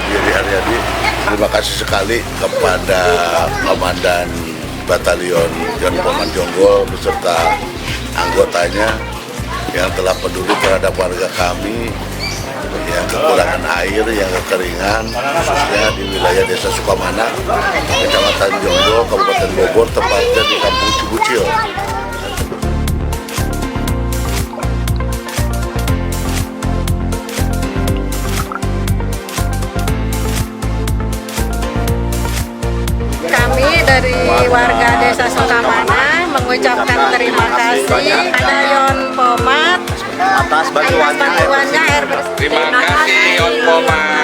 Giri Haryadi. Terima kasih sekali kepada Komandan Batalion Yon Pomat Jonggol beserta anggotanya yang telah peduli terhadap warga kami yang kekurangan air, yang kekeringan, khususnya di wilayah Desa Sukamana, Kecamatan Jonggol, Kabupaten Bogor, tepatnya di Kampung Cibucil. Kami dari warga Desa Sukamana mengucapkan terima kasih kepada Yon Pomat atas bantuannya air bersih. Terima kasih Yon Pomat.